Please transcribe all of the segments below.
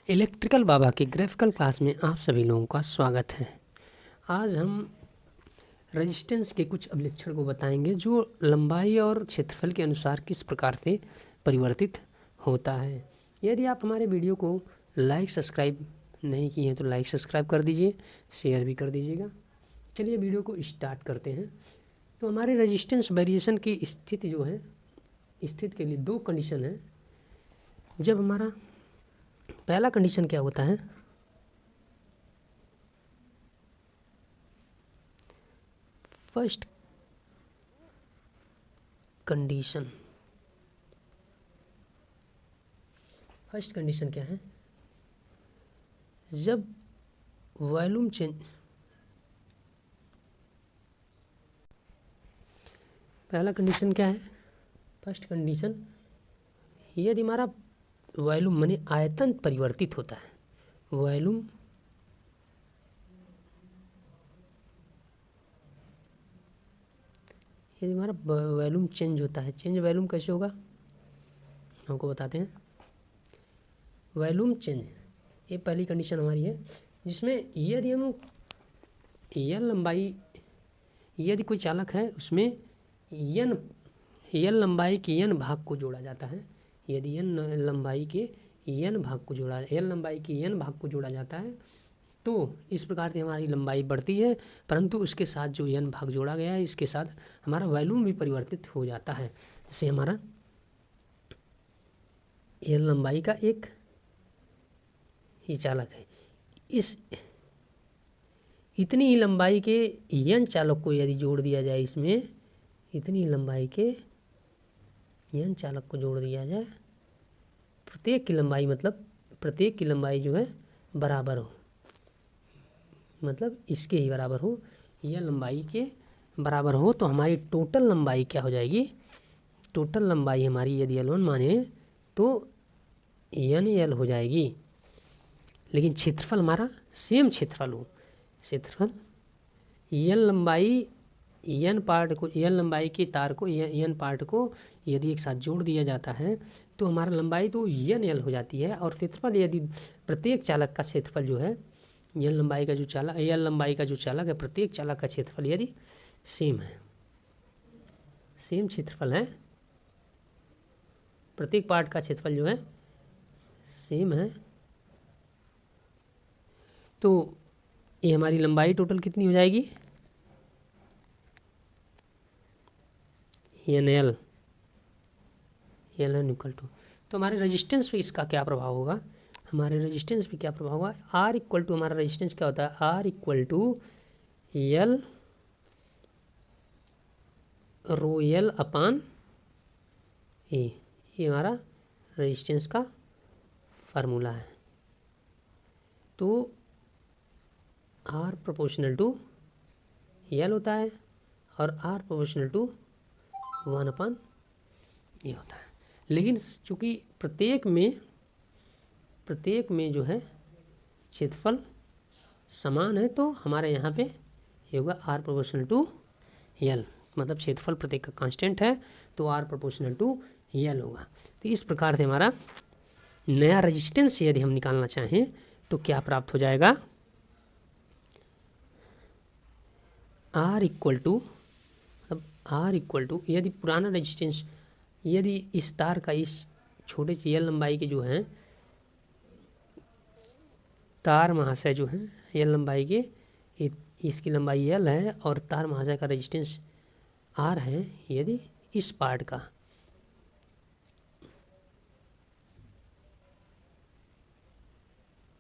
Electrical बाबा के graphical class में आप सभी लोगों का स्वागत है। आज हम रेजिस्टेंस के कुछ अभिलक्षण को बताएंगे जो लंबाई और क्षेत्रफल के अनुसार किस प्रकार से परिवर्तित होता है। यदि आप हमारे वीडियो को लाइक सब्सक्राइब नहीं किए हैं तो लाइक सब्सक्राइब कर दीजिए, शेयर भी कर दीजिएगा। चलिए वीडियो को स्टार्ट करते हैं। तो हमारे रेजिस्टेंस वेरिएशन की स्थिति जो है, स्थिति के लिए दो कंडीशन है। जब हमारा पहला कंडीशन क्या होता है, फर्स्ट कंडीशन क्या है, जब वॉल्यूम चेंज, पहला कंडीशन क्या है, फर्स्ट कंडीशन, यदि हमारा वॉल्यूम माने आयतन परिवर्तित होता है, वॉल्यूम यदि हमारा वॉल्यूम चेंज होता है, चेंज वॉल्यूम कैसे होगा हमको बताते हैं। वॉल्यूम चेंज, ये पहली कंडीशन हमारी है, जिसमें यदि हम एल लंबाई, यदि कोई चालक है उसमें एल लंबाई के एन भाग को जोड़ा जाता है, यदि एल लंबाई के एन भाग को जोड़ा जाता है तो इस प्रकार से हमारी लंबाई बढ़ती है, परंतु उसके साथ जो एन भाग जोड़ा गया है इसके साथ हमारा वॉल्यूम भी परिवर्तित हो जाता है। जैसे हमारा एल लंबाई का एक ही चालक है, इस इतनी ही लंबाई के एन चालक को यदि जोड़ दिया जाए, इसमें इतनी लंबाई के एन चालक को जोड़ दिया जाए, प्रत्येक की लंबाई मतलब प्रत्येक की लंबाई जो है बराबर हो, मतलब इसके ही बराबर हो, यह लंबाई के बराबर हो, तो हमारी टोटल लंबाई क्या हो जाएगी, टोटल लंबाई हमारी यदि L1 माने तो एन एल हो जाएगी। लेकिन क्षेत्रफल हमारा सेम क्षेत्रफल हो, क्षेत्रफल एन लंबाई एन पार्ट को, एन लंबाई के तार को, एन पार्ट को यदि एक साथ जोड़ दिया जाता है तो हमारा लंबाई तो एन एल हो जाती है, और क्षेत्रफल यदि प्रत्येक चालक का क्षेत्रफल जो है, एन लंबाई का जो चालक है, प्रत्येक चालक का क्षेत्रफल यदि सेम है, सेम क्षेत्रफल है, प्रत्येक पार्ट का क्षेत्रफल जो है सेम है, तो ये हमारी लंबाई टोटल कितनी हो जाएगी, एन एल इक्वल टू, तो हमारे रेजिस्टेंस पे इसका क्या प्रभाव होगा, हमारे रेजिस्टेंस पे क्या प्रभाव होगा, आर इक्वल टू, हमारा रेजिस्टेंस क्या होता है, R equal to L rho L upon A, ये हमारा रेजिस्टेंस का फार्मूला है। तो आर प्रोपोर्शनल टू एल होता है और आर प्रोपोर्शनल टू 1 अपान ए होता है। लेकिन चूँकि प्रत्येक में जो है क्षेत्रफल समान है, तो हमारे यहाँ पे ये होगा आर प्रोपोर्शनल टू एल, मतलब क्षेत्रफल प्रत्येक का कांस्टेंट है तो आर प्रोपोर्शनल टू एल होगा। तो इस प्रकार से हमारा नया रेजिस्टेंस यदि हम निकालना चाहें तो क्या प्राप्त हो जाएगा, आर इक्वल टू, अब आर इक्वल टू, यदि पुराना रेजिस्टेंस, यदि इस तार का, इस छोटे से एल लंबाई के जो हैं तार महाशय जो हैं एल लंबाई के, इसकी लंबाई एल है और तार महाशय का रेजिस्टेंस आर है, यदि इस पार्ट का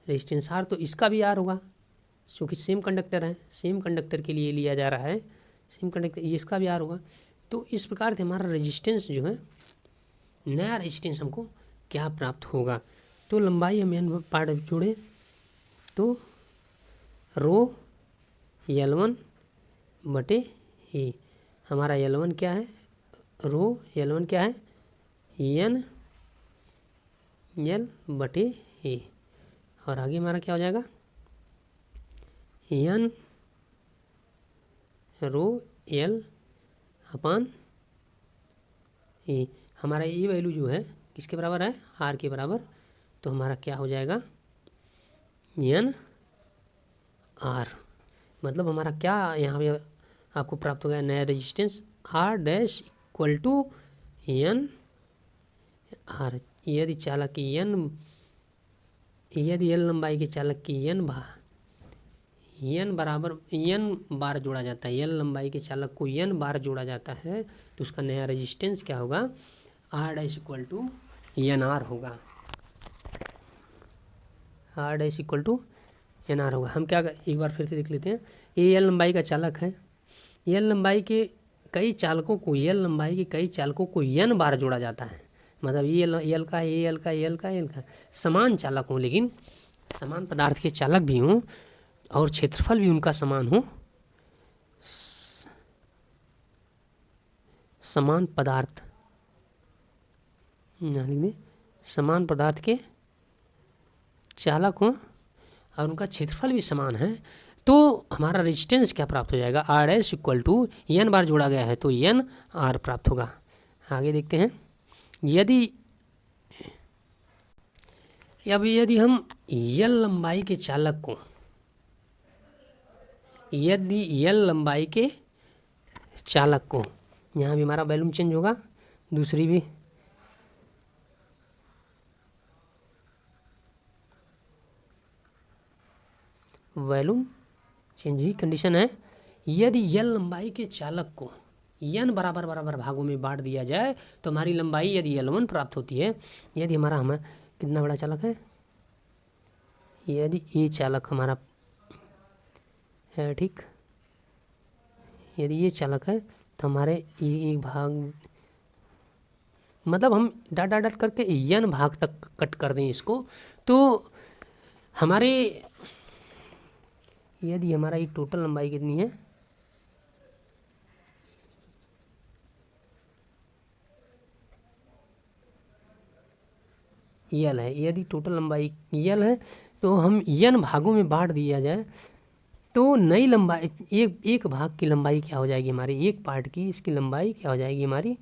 रेजिस्टेंस आर, तो इसका भी आर होगा, क्योंकि सेम कंडक्टर है, सेम कंडक्टर के लिए लिया जा रहा है, सेम कंडक्टर, इसका भी आर होगा। तो इस प्रकार से हमारा रेजिस्टेंस जो है, नया रेजिस्टेंस हमको क्या प्राप्त होगा, तो लंबाई हम एन पार्ट जोड़े तो रो L1 बटे ए, हमारा L1 क्या है, रो L1 क्या है, एन एल बटे ए, और आगे हमारा क्या हो जाएगा, एन रो एल अपान ए, हमारा ये वैल्यू जो है किसके बराबर है, आर के बराबर, तो हमारा क्या हो जाएगा, एन आर, मतलब हमारा क्या यहाँ पे आपको प्राप्त हो गया नया resistance, R dash equal to N R. यदि चालक की यदि एल लंबाई के चालक की एन बराबर एन बार जोड़ा जाता है, एल लंबाई के चालक को एन बार जोड़ा जाता है तो उसका नया रेजिस्टेंस क्या होगा, R dash equal to N R होगा, R dash equal to N R होगा। हम क्या एक बार फिर से देख लेते हैं। ये एल लंबाई का चालक है, एल लंबाई के कई चालकों को, एल लंबाई के कई चालकों को एन बार जोड़ा जाता है, मतलब ये एल का एल का एल का एल का समान चालक हों, लेकिन समान पदार्थ के चालक भी हों और क्षेत्रफल भी उनका समान हो, समान पदार्थ समान पदार्थ के चालक हों और उनका क्षेत्रफल भी समान है, तो हमारा रेजिस्टेंस क्या प्राप्त हो जाएगा, R S equal to N बार जोड़ा गया है तो एन आर प्राप्त होगा। आगे देखते हैं। यदि हम एल लंबाई के चालक को, यदि एल लंबाई के चालक को, यहाँ भी हमारा वॉल्यूम चेंज होगा, दूसरी भी वॉल्यूम चेंज ही कंडीशन है। यदि एल लंबाई के चालक को एन बराबर बराबर भागों में बांट दिया जाए तो हमारी लंबाई यदि L1 प्राप्त होती है। यदि हमारा कितना बड़ा चालक है, यदि ये चालक हमारा है, ठीक, यदि ये चालक है तो हमारे एक भाग, मतलब हम डॉट करके एन भाग तक कट कर दें इसको, तो हमारे यदि हमारा ये टोटल लंबाई कितनी है, एल है, यदि टोटल लंबाई एल है तो हम एन भागों में बांट दिया जाए तो नई लंबाई, एक भाग की लंबाई क्या हो जाएगी हमारी, एक पार्ट की इसकी लंबाई क्या हो जाएगी हमारी,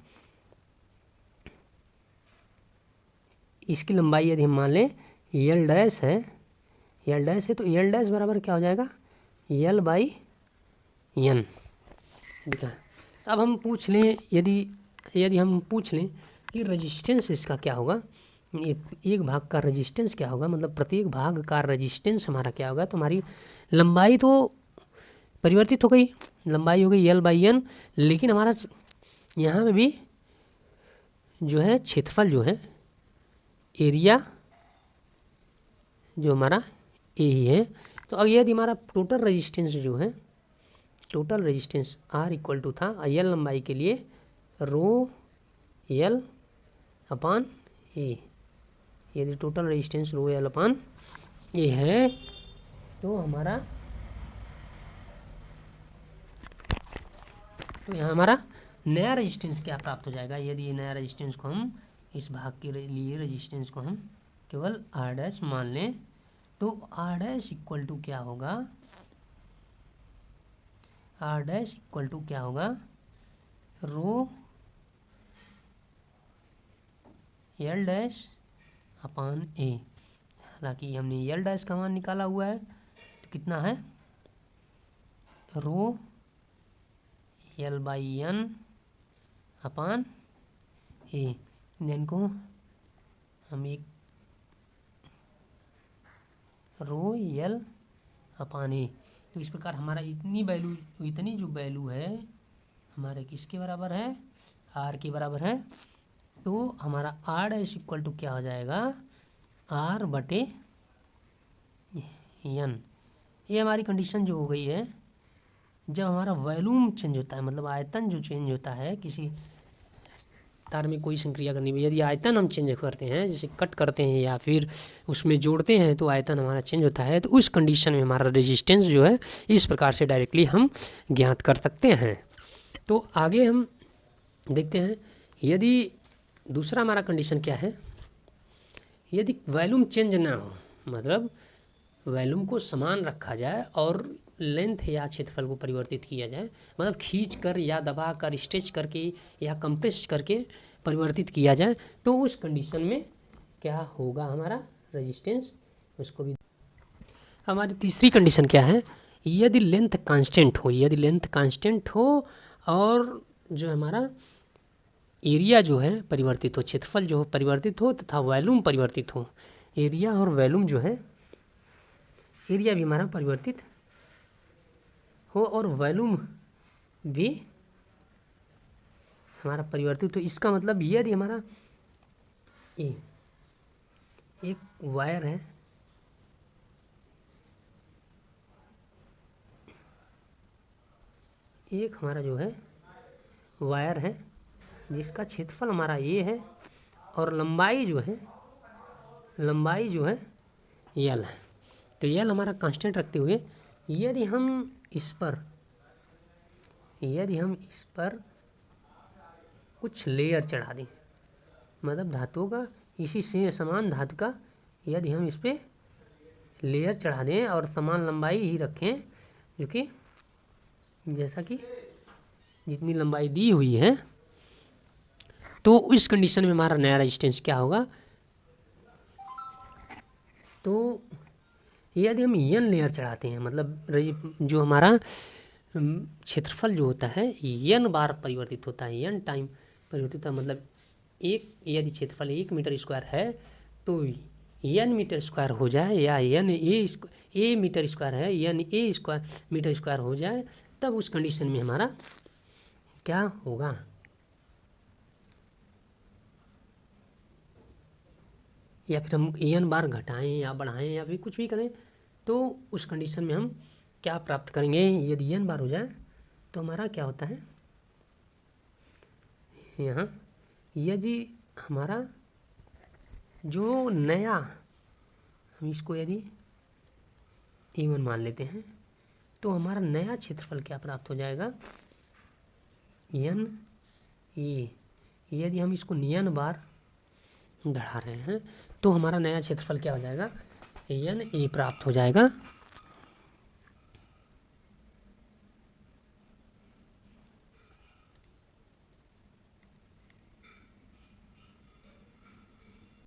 इसकी लंबाई यदि हम मान लें एल डैश है, एल डैश है तो एल डैश बराबर क्या हो जाएगा, एल बाई एन। अब हम पूछ लें, यदि हम पूछ लें कि रेजिस्टेंस इसका क्या होगा, एक भाग का रेजिस्टेंस क्या होगा, मतलब प्रत्येक भाग का रेजिस्टेंस हमारा क्या होगा, तो हमारी लंबाई तो परिवर्तित हो गई, लंबाई हो गई एल बाई एन, लेकिन हमारा यहाँ पे भी जो है क्षेत्रफल जो है, एरिया जो हमारा ए ही है। तो अब यदि हमारा टोटल रेजिस्टेंस जो है, total resistance R equal to था एल लंबाई के लिए रो एल अपान ए, यदि total resistance rho L upon A है तो हमारा, तो यहाँ हमारा नया रेजिस्टेंस क्या प्राप्त हो जाएगा। यदि ये नया रेजिस्टेंस को हम इस भाग के लिए रेजिस्टेंस को हम केवल आर डैश मान लें तो आर डैश इक्वल टू क्या होगा, आर डैश इक्वल टू क्या होगा, रो एल डैश अपान ए। हालांकि हमने एल डैश का मान निकाला हुआ है तो कितना है, rho L by N upon A, then को हम एक रो एल अपान ए, तो इस प्रकार हमारा इतनी जो वैल्यू है हमारे किसके बराबर है, आर के बराबर है, तो हमारा आर डैश इक्वल टू क्या हो जाएगा, आर बटे एन। ये हमारी कंडीशन जो हो गई है, जब हमारा वॉल्यूम चेंज होता है, मतलब आयतन जो चेंज होता है किसी तार में कोई संक्रिया करनी है, यदि आयतन हम चेंज करते हैं, जैसे कट करते हैं या फिर उसमें जोड़ते हैं तो आयतन हमारा चेंज होता है, तो उस कंडीशन में हमारा रेजिस्टेंस जो है इस प्रकार से डायरेक्टली हम ज्ञात कर सकते हैं। तो आगे हम देखते हैं, यदि दूसरा हमारा कंडीशन क्या है, यदि वॉल्यूम चेंज ना हो, मतलब वॉल्यूम को समान रखा जाए और लेंथ या क्षेत्रफल को परिवर्तित किया जाए, मतलब खींच कर या दबा कर स्ट्रेच करके या कंप्रेस करके परिवर्तित किया जाए, तो उस कंडीशन में क्या होगा हमारा रेजिस्टेंस, उसको भी हमारी तीसरी कंडीशन क्या है, यदि लेंथ कांस्टेंट हो, यदि लेंथ कांस्टेंट हो और जो हमारा एरिया जो है परिवर्तित हो, क्षेत्रफल जो परिवर्तित हो तथा वॉल्यूम परिवर्तित हो, एरिया और वॉल्यूम जो है, एरिया भी हमारा परिवर्तित हो और वॉल्यूम भी हमारा परिवर्तित हो। इसका मतलब यदि हमारा एक वायर है, एक हमारा जो है वायर है जिसका क्षेत्रफल हमारा ये है और लंबाई जो है यल है। तो यल हमारा कांस्टेंट रखते हुए यदि हम इस पर कुछ लेयर चढ़ा दें, मतलब धातुओं का इसी से समान धातु का यदि हम इस पर लेयर चढ़ा दें और समान लंबाई ही रखें, जो कि जैसा कि जितनी लंबाई दी हुई है, तो इस कंडीशन में हमारा नया रेजिस्टेंस क्या होगा। तो यदि हम एन लेयर चढ़ाते हैं, मतलब जो हमारा क्षेत्रफल जो होता है एन बार परिवर्तित होता है, एन टाइम परिवर्तित होता है, मतलब एक यदि क्षेत्रफल 1 मीटर स्क्वायर है तो एन मीटर स्क्वायर हो जाए, या एन ए मीटर स्क्वायर है N A square metre square हो जाए, तब उस कंडीशन में हमारा क्या होगा। या फिर हम एन बार घटाएं या बढ़ाएं या फिर कुछ भी करें, तो उस कंडीशन में हम क्या प्राप्त करेंगे। यदि एन बार हो जाए तो हमारा क्या होता है, यहाँ यदि हमारा जो नया, हम इसको यदि A1 मान लेते हैं, तो हमारा नया क्षेत्रफल क्या प्राप्त हो जाएगा, एन ए। यदि हम इसको एन बार बढ़ा रहे हैं तो हमारा नया क्षेत्रफल क्या हो जाएगा, एन ए प्राप्त हो जाएगा।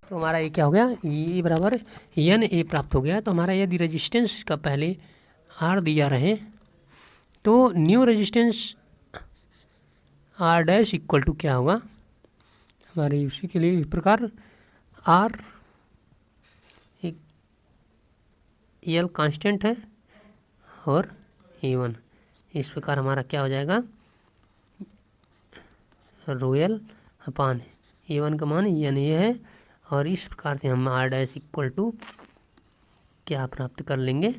तो हमारा ये क्या हो गया, ये बराबर एन ए प्राप्त हो गया। तो हमारा यदि रेजिस्टेंस का पहले आर दिया रहे तो new resistance R dash equal to क्या होगा हमारे उसी के लिए इस प्रकार आर एक एल कांस्टेंट है और ए1, इस प्रकार हमारा क्या हो जाएगा, रोयल अपान ए1 का मान एन ए है, और इस प्रकार से हम आर डैश इक्वल टू क्या प्राप्त कर लेंगे,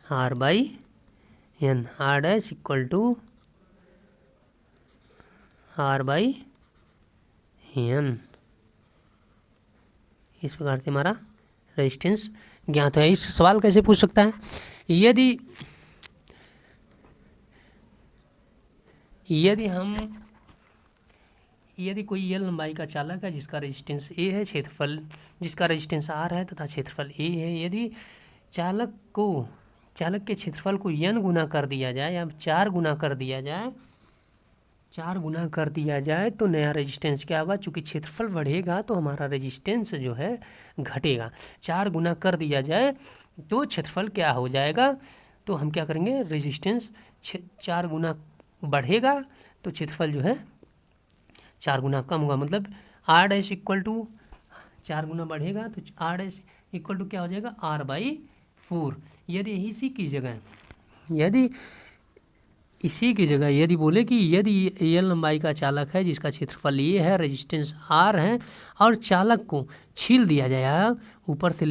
R by N. R dash equal to R by N. इस प्रकार से हमारा रेजिस्टेंस ज्ञात है। इस सवाल कैसे पूछ सकता है, यदि कोई यल लंबाई का चालक है जिसका रेजिस्टेंस ए है, क्षेत्रफल जिसका रेजिस्टेंस आर है तथा क्षेत्रफल ए है, यदि चालक के क्षेत्रफल को एन गुना कर दिया जाए या 4 गुना कर दिया जाए तो नया रेजिस्टेंस क्या होगा। चूँकि क्षेत्रफल बढ़ेगा तो हमारा रेजिस्टेंस जो है घटेगा। 4 गुना कर दिया जाए तो क्षेत्रफल क्या हो जाएगा, तो हम क्या करेंगे, रेजिस्टेंस 4 गुना बढ़ेगा तो क्षेत्रफल जो है 4 गुना कम होगा। मतलब आर डैश इक्वल टू 4 गुना बढ़ेगा तो आर डैश इक्वल टू क्या हो जाएगा, आर बाई 4। यदि बोले कि यदि एल लंबाई का चालक है जिसका क्षेत्रफल ये है, रेजिस्टेंस आर है, और चालक को छील दिया जाए, ऊपर से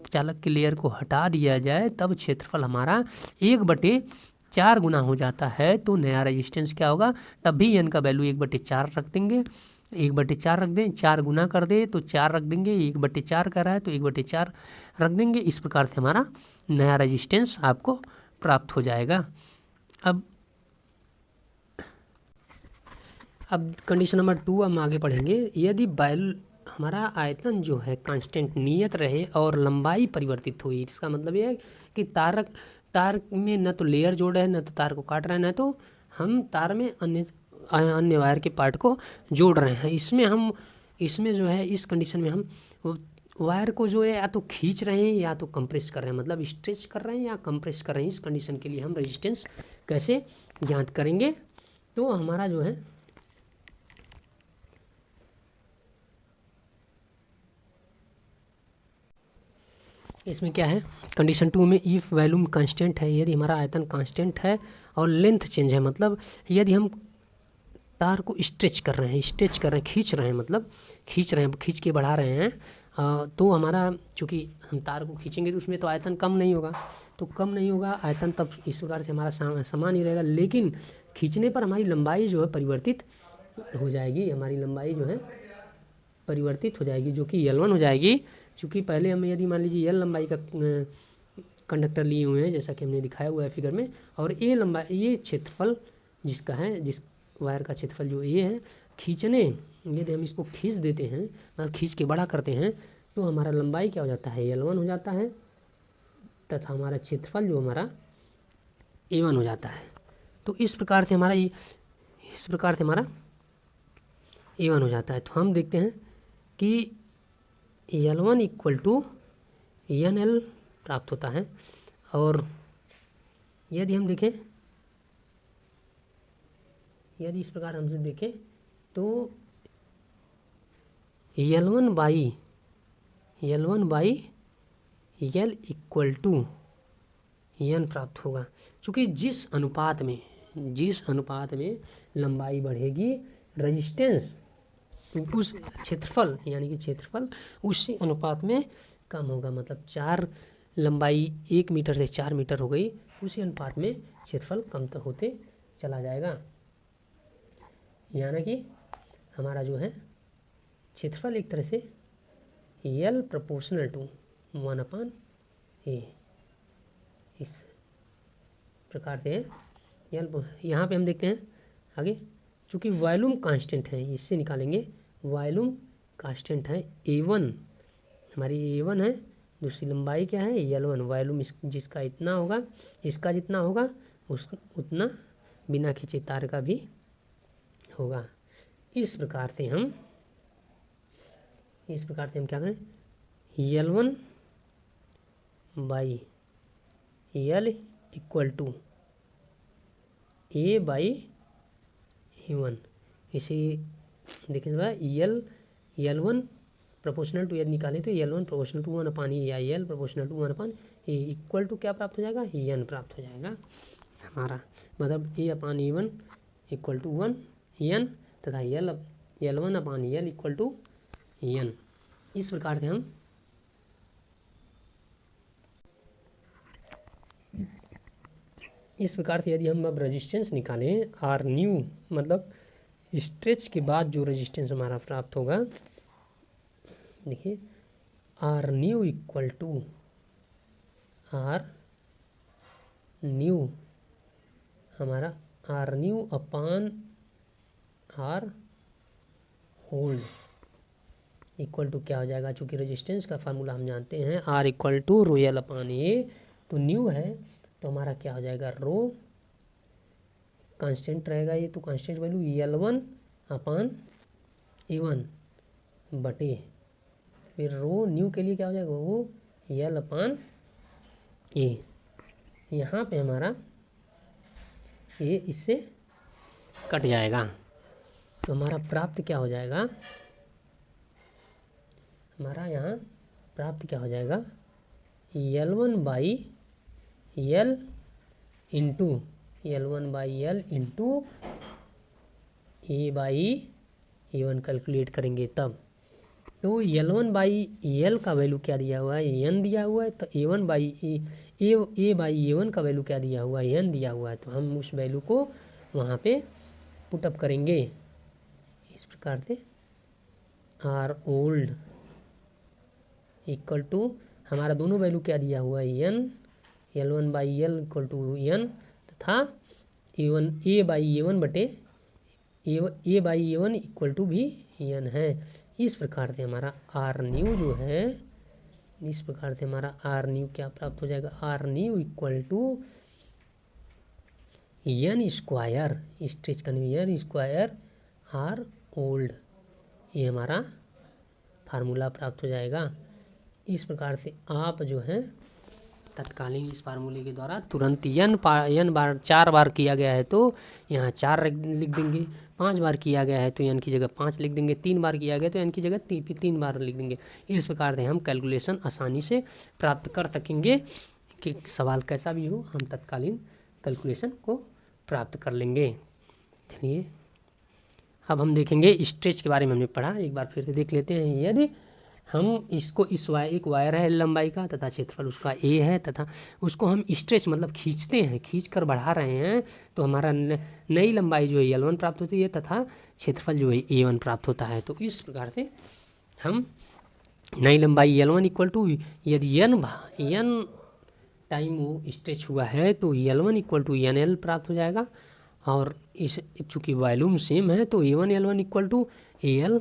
चालक के लेयर को हटा दिया जाए, तब क्षेत्रफल हमारा 1/4 गुना हो जाता है, तो नया रेजिस्टेंस क्या होगा। तब भी एन का वैल्यू 1/4 रख देंगे, 1/4 रख दें, 4 गुना कर दे तो 4 रख देंगे, 1/4 कर रहा है तो 1/4 रख देंगे। इस प्रकार से हमारा नया रेजिस्टेंस आपको प्राप्त हो जाएगा। अब कंडीशन नंबर 2 हम आगे पढ़ेंगे। यदि हमारा आयतन जो है कांस्टेंट नियत रहे और लंबाई परिवर्तित हुई, इसका मतलब ये है कि तार में न तो लेयर जोड़ रहे हैं, न तो तार को काट रहे हैं, न तो हम तार में अन्य वायर के पार्ट को जोड़ रहे हैं। इसमें जो है, इस कंडीशन में हम वायर को जो है या तो खींच रहे हैं या तो कंप्रेस कर रहे हैं, मतलब स्ट्रेच कर रहे हैं या कंप्रेस कर रहे हैं। इस कंडीशन के लिए हम रेजिस्टेंस कैसे ज्ञात करेंगे? तो हमारा जो है इसमें क्या है, कंडीशन 2 में इफ़ वॉल्यूम कांस्टेंट है, यदि हमारा आयतन कांस्टेंट है और लेंथ चेंज है, मतलब यदि हम तार को स्ट्रेच कर रहे हैं, खींच रहे हैं, मतलब खींच के बढ़ा रहे हैं, तो हमारा चूँकि हम तार को खींचेंगे तो उसमें तो आयतन कम नहीं होगा, तो कम नहीं होगा आयतन, तब इस प्रकार से हमारा समान ही रहेगा। लेकिन खींचने पर हमारी लंबाई जो है परिवर्तित हो जाएगी, हमारी लंबाई जो है परिवर्तित हो जाएगी, जो कि L1 हो जाएगी। क्योंकि पहले हम यदि मान लीजिए L लंबाई का कंडक्टर लिए हुए हैं, जैसा कि हमने दिखाया हुआ है फिगर में, और A लंबाई, ये क्षेत्रफल जिसका है, जिस वायर का क्षेत्रफल जो ये है, खींचने यदि हम इसको खींच देते हैं, मतलब खींच के बड़ा करते हैं, तो हमारा लंबाई क्या हो जाता है, L1 हो जाता है, तथा हमारा क्षेत्रफल जो हमारा A1 हो जाता है। तो इस प्रकार से हमारा A1 हो जाता है। तो हम देखते हैं कि L1 इक्वल टू NL प्राप्त होता है। और यदि हम देखें, यदि इस प्रकार हमसे देखें तो L1 by L equal to N प्राप्त होगा। चूँकि जिस अनुपात में लंबाई बढ़ेगी, रेजिस्टेंस उस क्षेत्रफल, यानी कि क्षेत्रफल उसी अनुपात में कम होगा। मतलब 4 लंबाई 1 मीटर से 4 मीटर हो गई, उसी अनुपात में क्षेत्रफल कम होते चला जाएगा। यानी कि हमारा जो है क्षेत्रफल एक तरह से L प्रोपोर्शनल टू 1/A, इस प्रकार से L। यहाँ पे हम देखते हैं आगे, चूँकि वॉल्यूम कांस्टेंट है, इससे निकालेंगे, वॉल्यूम कांस्टेंट है A1, हमारी A1 है, दूसरी लंबाई क्या है L1, वॉल्यूम जिसका इतना होगा, इसका जितना होगा उतना बिना खींचे तार का भी होगा। इस प्रकार से हम क्या करें, L1 by L equal to A by A1, इसे देखिए L1 प्रोपोर्शनल टू यदि निकालें तो L1 प्रोपोर्शनल टू 1/A या L proportional to 1/A equal to क्या प्राप्त हो जाएगा, N प्राप्त हो जाएगा हमारा। मतलब A/A1 इक्वल टू 1 N तथा L1/L इक्वल टू N। इस प्रकार से हम यदि हम अब रेजिस्टेंस निकालें आर न्यू, मतलब स्ट्रेच के बाद जो रेजिस्टेंस हमारा प्राप्त होगा, देखिए आर न्यू इक्वल टू हमारा R new upon R old equal to क्या हो जाएगा, चूँकि रेजिस्टेंस का फार्मूला हम जानते हैं R इक्वल टू ρL/A, तो न्यू है तो हमारा क्या हो जाएगा, रो कांस्टेंट रहेगा, ये तो कांस्टेंट वैल्यू L1/A1 बटे, फिर रो न्यू के लिए क्या हो जाएगा, वो L/A। यहाँ पे हमारा ये इससे कट जाएगा, तो हमारा प्राप्त क्या हो जाएगा, हमारा यहाँ प्राप्त क्या हो जाएगा, L1 by L into A by A1 calculate करेंगे तब। तो L1 बाई L का वैल्यू क्या दिया हुआ है, N दिया हुआ है, तो A बाई A1 का वैल्यू क्या दिया हुआ है, N दिया हुआ है, तो हम उस वैल्यू को वहाँ पे पुटअप करेंगे इस प्रकार से। आर ओल्ड इक्वल टू हमारा दोनों वैल्यू क्या दिया हुआ है, N, L1 by L equal to N तथा A बाई A1 बटे A by A1 equal to भी N है। इस प्रकार से हमारा आर न्यू जो है, इस प्रकार से हमारा आर न्यू क्या प्राप्त हो जाएगा, R new equal to N square, स्ट्रेच कन्वेयर स्क्वायर आर ओल्ड, ये हमारा फार्मूला प्राप्त हो जाएगा। इस प्रकार से आप जो है तत्कालीन इस फार्मूले के द्वारा तुरंत n बार 4 बार किया गया है तो यहाँ 4 लिख देंगे, 5 बार किया गया है तो n की जगह 5 लिख देंगे, 3 बार किया गया तो n की जगह 3 बार लिख देंगे। इस प्रकार से हम कैलकुलेशन आसानी से प्राप्त कर सकेंगे कि सवाल कैसा भी हो हम तत्कालीन कैलकुलेशन को प्राप्त कर लेंगे। चलिए अब हम देखेंगे स्ट्रेच के बारे में हमने पढ़ा, एक बार फिर से देख लेते हैं। यदि हम इसको एक वायर है लंबाई का तथा क्षेत्रफल उसका a है तथा उसको हम स्ट्रेच मतलब खींचते हैं, खींच कर बढ़ा रहे हैं तो हमारा नई लंबाई जो है L1 प्राप्त होती है तथा क्षेत्रफल जो है A1 प्राप्त होता है। तो इस प्रकार से हम नई लंबाई L1 इक्वल टू यदि n टाइम वो स्ट्रेच हुआ है तो L1 इक्वल टू NL प्राप्त हो जाएगा और इस चूँकि वॉल्यूम सेम है तो A1 L1 equal to AL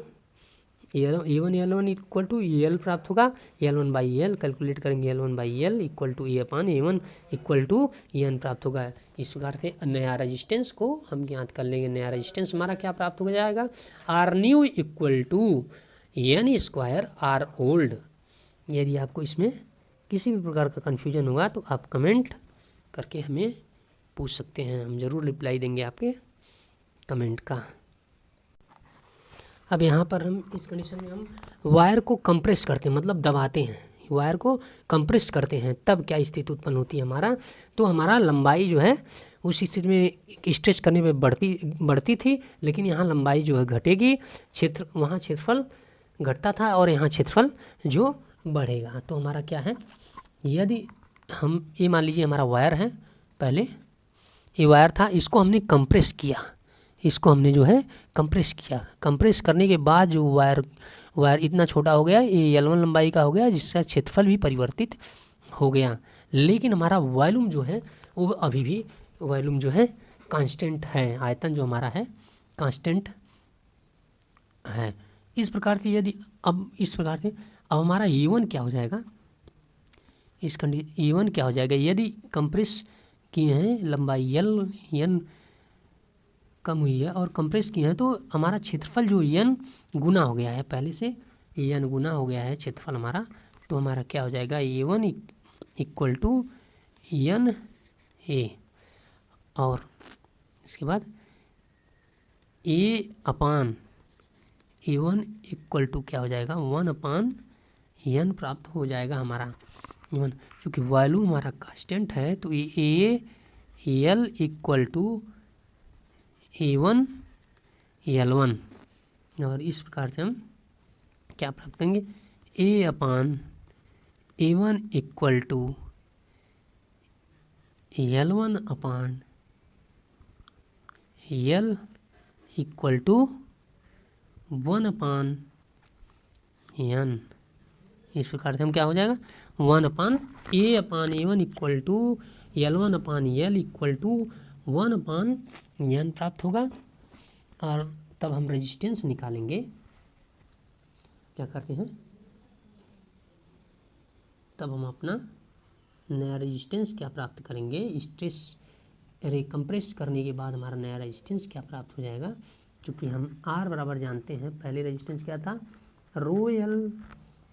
A1 L1 equal to EL प्राप्त होगा। L1 बाई एल कैलकुलेट करेंगे, L1 by L equal to A upon A1 equal to EN प्राप्त होगा। इस प्रकार से नया रेजिस्टेंस को हम ज्ञात कर लेंगे। नया रेजिस्टेंस हमारा क्या प्राप्त हो जाएगा, R new equal to N square R old. यदि आपको इसमें किसी भी प्रकार का कन्फ्यूजन होगा तो आप कमेंट करके हमें पूछ सकते हैं, हम ज़रूर रिप्लाई देंगे आपके कमेंट का। अब यहाँ पर हम इस कंडीशन में हम वायर को कंप्रेस करते हैं मतलब दबाते हैं, वायर को कंप्रेस करते हैं, तब क्या स्थिति उत्पन्न होती है हमारा, तो हमारा लंबाई जो है उस स्थिति में स्ट्रेच करने में बढ़ती थी, लेकिन यहाँ लंबाई जो है घटेगी, वहाँ क्षेत्रफल घटता था और यहाँ क्षेत्रफल जो बढ़ेगा। तो हमारा क्या है, यदि हम ये मान लीजिए हमारा वायर है, पहले ये वायर था, इसको हमने कंप्रेस किया, इसको हमने जो है कंप्रेस किया, कंप्रेस करने के बाद जो वायर इतना छोटा हो गया, ये L1 लंबाई का हो गया, जिससे क्षेत्रफल भी परिवर्तित हो गया। लेकिन हमारा वॉल्यूम जो है वो अभी भी वॉल्यूम जो है कांस्टेंट है, आयतन जो हमारा है कांस्टेंट है। इस प्रकार से यदि इस प्रकार से अब हमारा E1 क्या हो जाएगा, E1 क्या हो जाएगा, यदि कंप्रेस किए हैं लंबाई N कम हुई है और कंप्रेस किए हैं तो हमारा क्षेत्रफल जो N गुना हो गया है, पहले से N गुना हो गया है क्षेत्रफल हमारा, तो हमारा क्या हो जाएगा A1 equal to N A और इसके बाद A upon A1 equal to क्या हो जाएगा 1 अपान N प्राप्त हो जाएगा हमारा 1। चूँकि वॉल्यूम हमारा कांस्टेंट है तो ये AL equal to A1 L1 और इस प्रकार से हम क्या प्राप्त करेंगे, A upon A1 equal to L1 upon L equal to 1 upon N। इस प्रकार से हम क्या हो जाएगा 1 upon A1 equal to L1 upon L equal to 1 upon N प्राप्त होगा। और तब हम रेजिस्टेंस निकालेंगे, क्या करते हैं, तब हम अपना नया रेजिस्टेंस क्या प्राप्त करेंगे, स्ट्रेस कंप्रेस करने के बाद हमारा नया रेजिस्टेंस क्या प्राप्त हो जाएगा। क्योंकि हम R बराबर जानते हैं, पहले रेजिस्टेंस क्या था ρL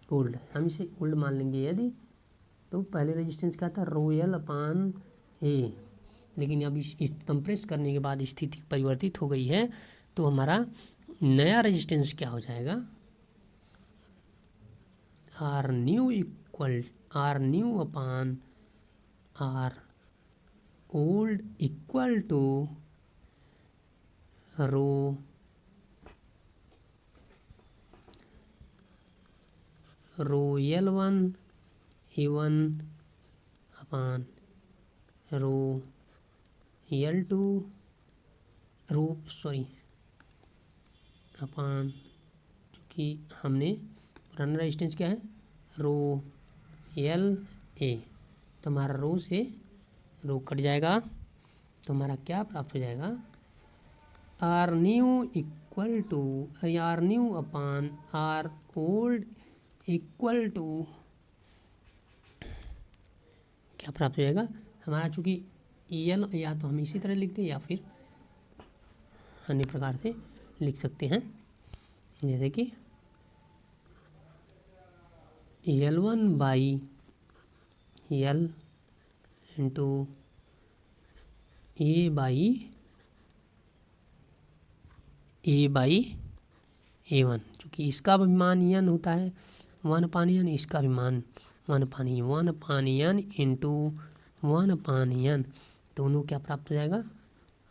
ओल्ड, हम इसे ओल्ड मान लेंगे यदि, तो पहले रेजिस्टेंस क्या था ρL अपान A, लेकिन अब इस कंप्रेस करने के बाद स्थिति परिवर्तित हो गई है तो हमारा नया रेजिस्टेंस क्या हो जाएगा, R new upon R old equal to ρL1 A1 upon ρL2 upon, क्योंकि हमने पुराना रेजिस्टेंस क्या है ρLA, तो हमारा रो से रो कट जाएगा तो हमारा क्या प्राप्त हो जाएगा, R new upon R old equal to क्या प्राप्त हो जाएगा हमारा, चूँकि EL या तो हम इसी तरह लिखते हैं या फिर अन्य प्रकार से लिख सकते हैं, जैसे कि L1 by L into A by A1, चूँकि इसका भी मान n होता है 1/n, इसका भी मान 1/n इंटू 1/n, दोनों क्या प्राप्त हो जाएगा,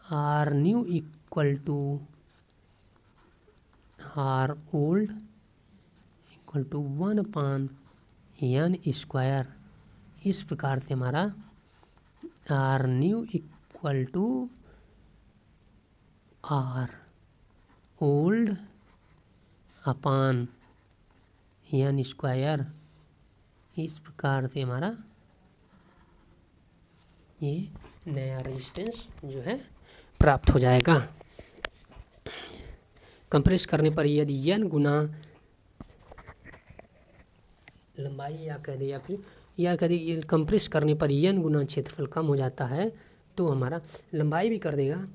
R new equal to R old equal to 1/n square. इस प्रकार से हमारा R new equal to R old upon n square, इस प्रकार से हमारा ये नया रेजिस्टेंस जो है प्राप्त हो जाएगा। कंप्रेस करने पर यदि n गुना लंबाई या कह दे कंप्रेस करने पर n गुना क्षेत्रफल कम हो जाता है तो हमारा लंबाई भी कर देगा,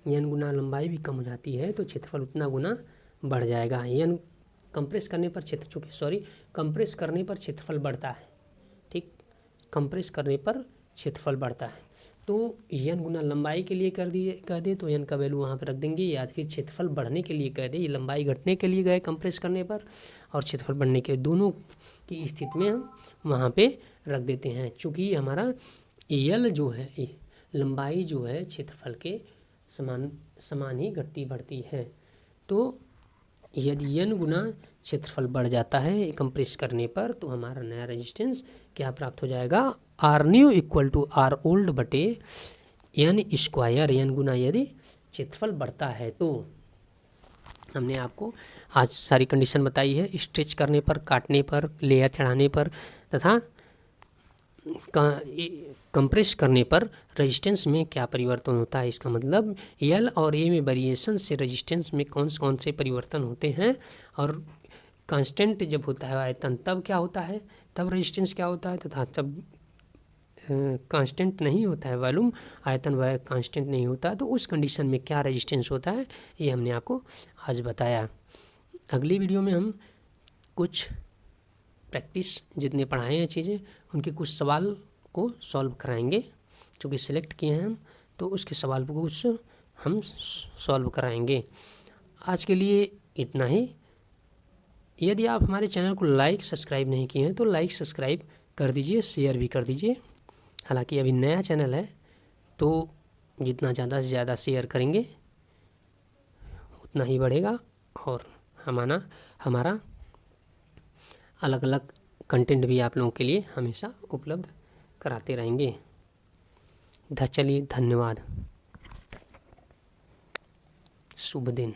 n गुना लंबाई भी कम हो जाती है तो क्षेत्रफल उतना गुना बढ़ जाएगा। n कंप्रेस करने पर कंप्रेस करने पर क्षेत्रफल बढ़ता है, ठीक, कंप्रेस करने पर क्षेत्रफल बढ़ता है तो n गुना लंबाई के लिए कह दे तो n का वैल्यू वहाँ पर रख देंगे, या फिर क्षेत्रफल बढ़ने के लिए कह दे, ये लंबाई घटने के लिए गए कंप्रेस करने पर और क्षेत्रफल बढ़ने के, दोनों की स्थिति में हम वहाँ पे रख देते हैं। चूँकि हमारा l जो है लंबाई जो है क्षेत्रफल के समान ही घटती बढ़ती है, तो यदि n गुना क्षेत्रफल बढ़ जाता है कंप्रेस करने पर तो हमारा नया रेजिस्टेंस क्या प्राप्त हो जाएगा, R new equal to R old बटे n स्क्वायर, n गुना यदि क्षेत्रफल बढ़ता है तो। हमने आपको आज सारी कंडीशन बताई है, स्ट्रेच करने पर, काटने पर, लेयर चढ़ाने पर तथा कंप्रेस करने पर रेजिस्टेंस में क्या परिवर्तन होता है। इसका मतलब L और A में वेरिएशन से रेजिस्टेंस में कौन से परिवर्तन होते हैं, और कांस्टेंट जब होता है आयतन तब क्या होता है, तब रेजिस्टेंस क्या होता है, तथा तब कांस्टेंट नहीं होता है वॉल्यूम, आयतन वह कांस्टेंट नहीं होता तो उस कंडीशन में क्या रेजिस्टेंस होता है, ये हमने आपको आज बताया। अगली वीडियो में हम कुछ प्रैक्टिस जितने पढ़ाए हैं चीज़ें उनके कुछ सवाल को सॉल्व कराएंगे, क्योंकि सिलेक्ट किए हैं हम तो उसके सवाल को कुछ हम सॉल्व कराएंगे। आज के लिए इतना ही। यदि आप हमारे चैनल को लाइक सब्सक्राइब नहीं किए हैं तो लाइक सब्सक्राइब कर दीजिए, शेयर भी कर दीजिए। हालांकि अभी नया चैनल है तो जितना ज़्यादा से ज़्यादा शेयर करेंगे उतना ही बढ़ेगा और हमारा अलग अलग कंटेंट भी आप लोगों के लिए हमेशा उपलब्ध कराते रहेंगे। चलिए, धन्यवाद, शुभ दिन।